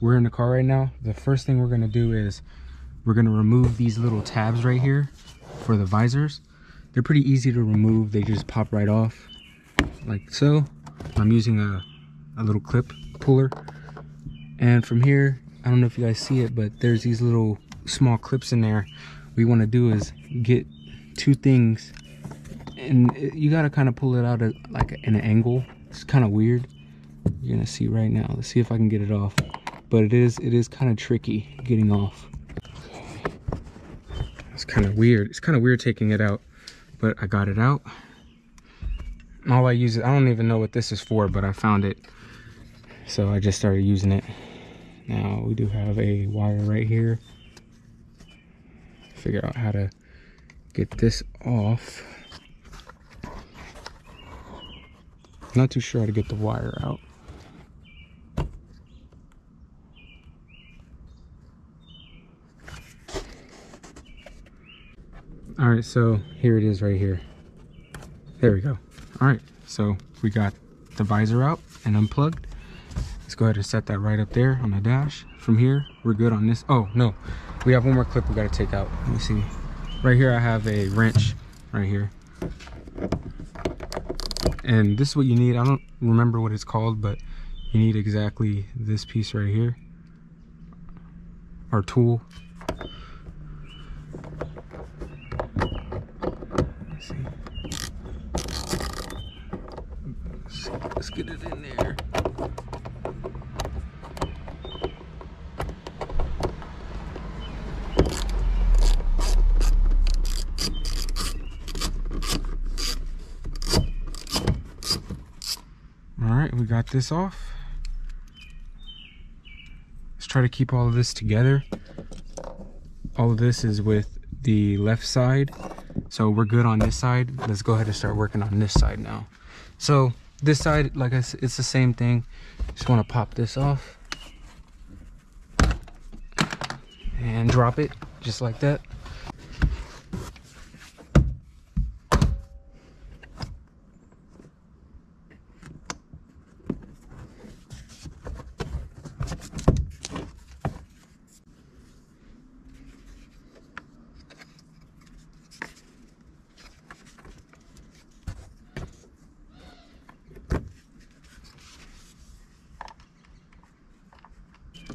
We're in the car right now. The first thing we're gonna do is we're gonna remove these little tabs right here for the visors. They're pretty easy to remove. They just pop right off like so. I'm using a little clip puller, and from here, I don't know if you guys see it, but there's these little small clips in there. What you want to do is get two things, and you got to kind of pull it out at like in an angle. It's kind of weird. You're gonna see right now. Let's see if I can get it off, but it is kind of tricky getting off. It's kind of weird. It's kind of weird taking it out, but I got it out. All I use it, I don't even know what this is for, but I found it, so I just started using it. Now we do have a wire right here. Figure out how to get this off. Not too sure how to get the wire out. All right, so here it is right here. There we go. All right, so we got the visor out and unplugged. Let's go ahead and set that right up there on the dash. From here, we're good on this. Oh no, we have one more clip we got to take out. Let me see. Right here I have a wrench right here, and this is what you need. I don't remember what it's called, but you need exactly this piece right here, our tool. Let's see. Let's get it in there. All right, we got this off. Let's try to keep all of this together. All of this is with the left side, so we're good on this side. Let's go ahead and start working on this side now. So this side, like I said, it's the same thing. Just want to pop this off and drop it just like that.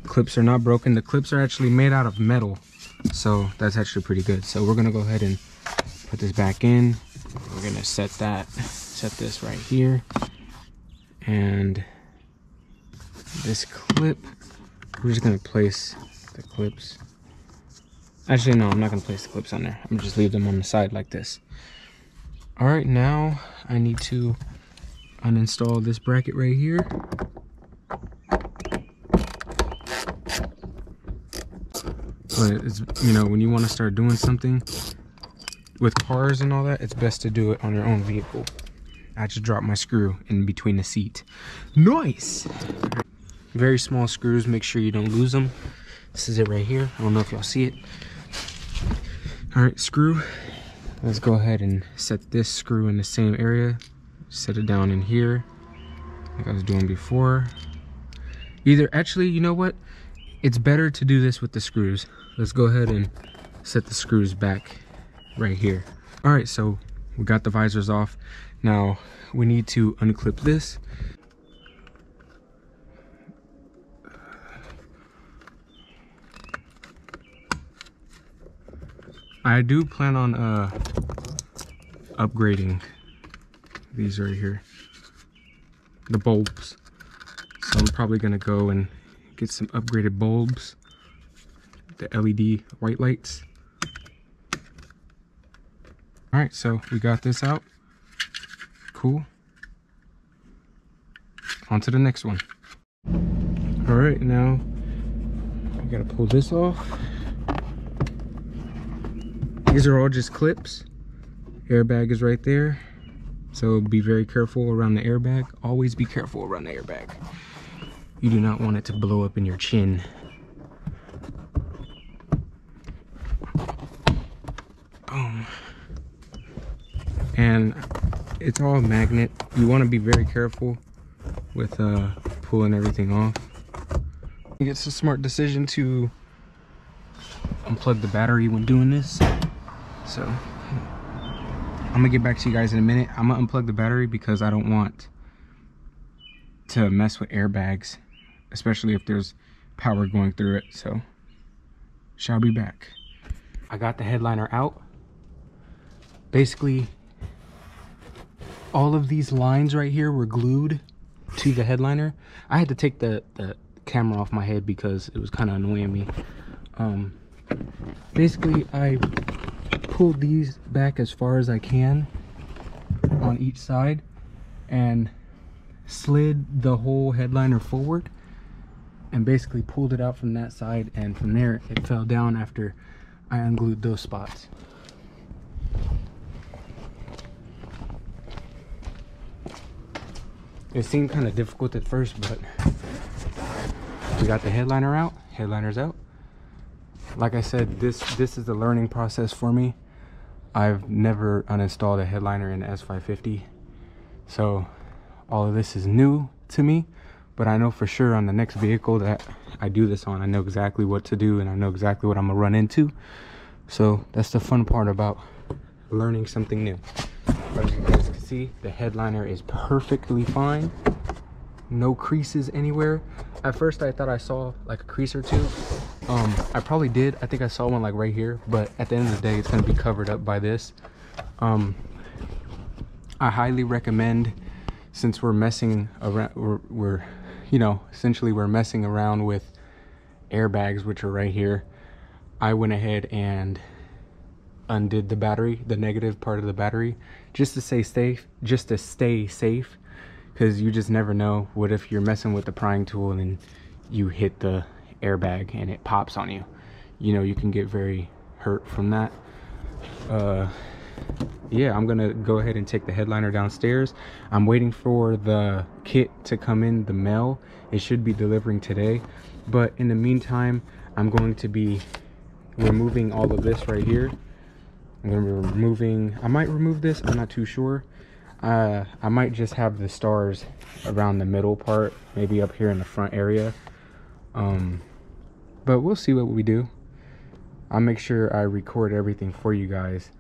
Clips are not broken. The clips are actually made out of metal, so that's actually pretty good. So we're gonna go ahead and put this back in. We're gonna set this right here, and this clip, we're just gonna place the clips. Actually no, I'm not gonna place the clips on there. I'm gonna just leave them on the side like this. All right, now I need to uninstall this bracket right here. But it's, you know, when you want to start doing something with cars and all that, it's best to do it on your own vehicle. I just dropped my screw in between the seat. Nice! Very small screws, make sure you don't lose them. This is it right here. I don't know if y'all see it. All right, screw. Let's go ahead and set this screw in the same area. Set it down in here, like I was doing before. Actually, you know what? It's better to do this with the screws. Let's go ahead and set the screws back right here. All right, so we got the visors off. Now we need to unclip this. I do plan on upgrading these right here, the bulbs. So I'm probably gonna go and get some upgraded bulbs, the LED white lights. All right, so we got this out. Cool. On to the next one. All right, now I gotta pull this off. These are all just clips. Airbag is right there. So be very careful around the airbag. Always be careful around the airbag. You do not want it to blow up in your chin. Boom. and it's all magnet. You want to be very careful with pulling everything off. It's a smart decision to unplug the battery when doing this. So I'm gonna get back to you guys in a minute. I'm gonna unplug the battery because I don't want to mess with airbags, especially if there's power going through it. So shall be back. I got the headliner out. Basically all of these lines right here were glued to the headliner. I had to take the camera off my head because it was kind of annoying me. Basically I pulled these back as far as I can on each side and slid the whole headliner forward and basically pulled it out from that side, and from there it fell down after I unglued those spots. It seemed kind of difficult at first, but we got the headliner out. Headliner's out. Like I said, this is the learning process for me. I've never uninstalled a headliner in the S550, so all of this is new to me, but I know for sure on the next vehicle that I do this on, I know exactly what to do and I know exactly what I'm gonna run into. So that's the fun part about learning something new. As you guys can see, the headliner is perfectly fine. No creases anywhere. At first I thought I saw like a crease or two. I probably did. I think I saw one like right here, but at the end of the day it's going to be covered up by this. I highly recommend, since we're messing around, we're you know, essentially we're messing around with airbags, which are right here. I went ahead and undid the battery, the negative part of the battery, just to stay safe, because you just never know. What if you're messing with the prying tool and then you hit the airbag and it pops on you? You know, you can get very hurt from that. Yeah, I'm gonna go ahead and take the headliner downstairs. I'm waiting for the kit to come in the mail. It should be delivering today, but in the meantime I'm going to be removing all of this right here. I'm gonna be removing, I might remove this, I'm not too sure. I might just have the stars around the middle part, maybe up here in the front area, but we'll see what we do. I'll make sure I record everything for you guys.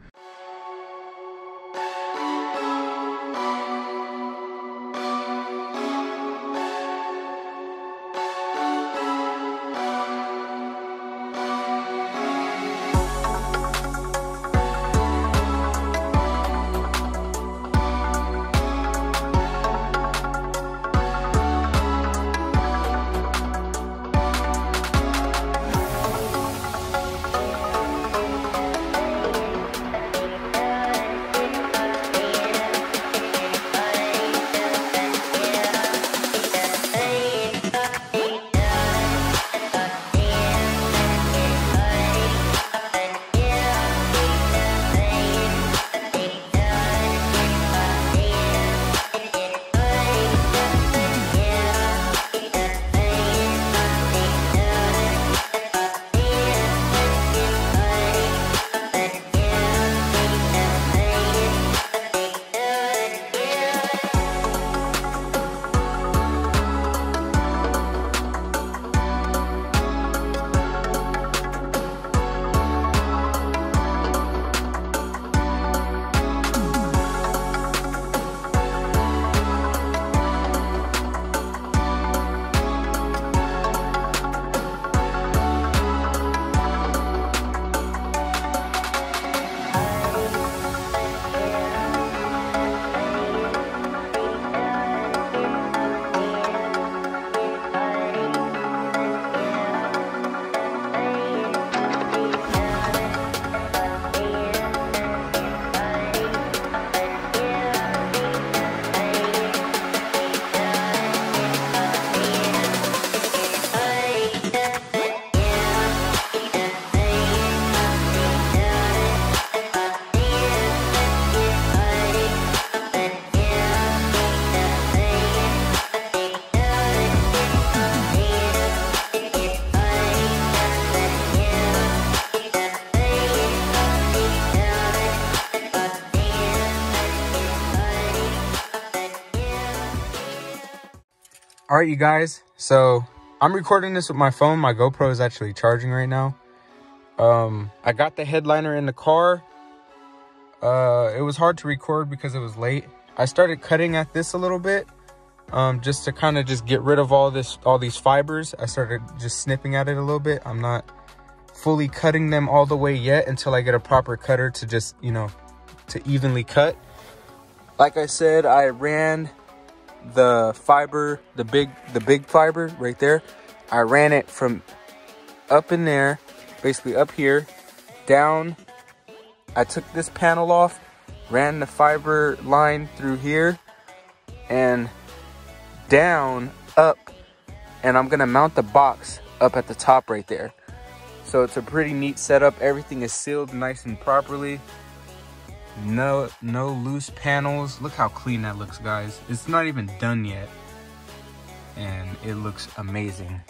All right, you guys, so I'm recording this with my phone. My GoPro is actually charging right now. I got the headliner in the car. It was hard to record because it was late. I started cutting at this a little bit, just to kind of just get rid of all these fibers. I started just snipping at it a little bit. I'm not fully cutting them all the way yet until I get a proper cutter to just, you know, to evenly cut. Like I said, I ran the fiber, the big fiber right there. I ran it from up in there, basically up here, down. I took this panel off, ran the fiber line through here and down, up, and I'm gonna mount the box up at the top right there. So it's a pretty neat setup. Everything is sealed nice and properly. No loose panels. Look how clean that looks, guys. It's not even done yet, and it looks amazing.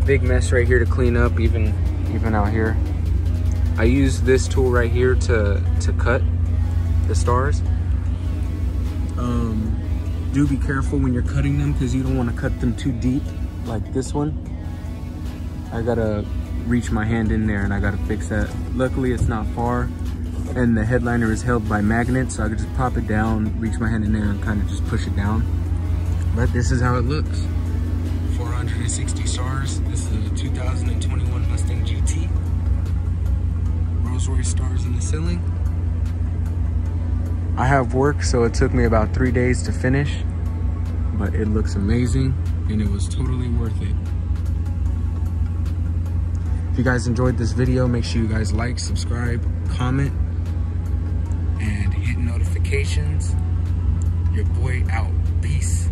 Big mess right here to clean up, even out here. I use this tool right here to cut the stars. Do be careful when you're cutting them, because you don't want to cut them too deep like this one. I gotta reach my hand in there and I gotta fix that. Luckily it's not far, and the headliner is held by magnets, so I could just pop it down, reach my hand in there and kind of just push it down. But this is how it looks. 460 stars. This is a 2021 Mustang GT. Rolls-Royce stars in the ceiling. I have work, so it took me about 3 days to finish, but it looks amazing and it was totally worth it. If you guys enjoyed this video, make sure you guys like, subscribe, comment, and hit notifications. Your boy out. Peace.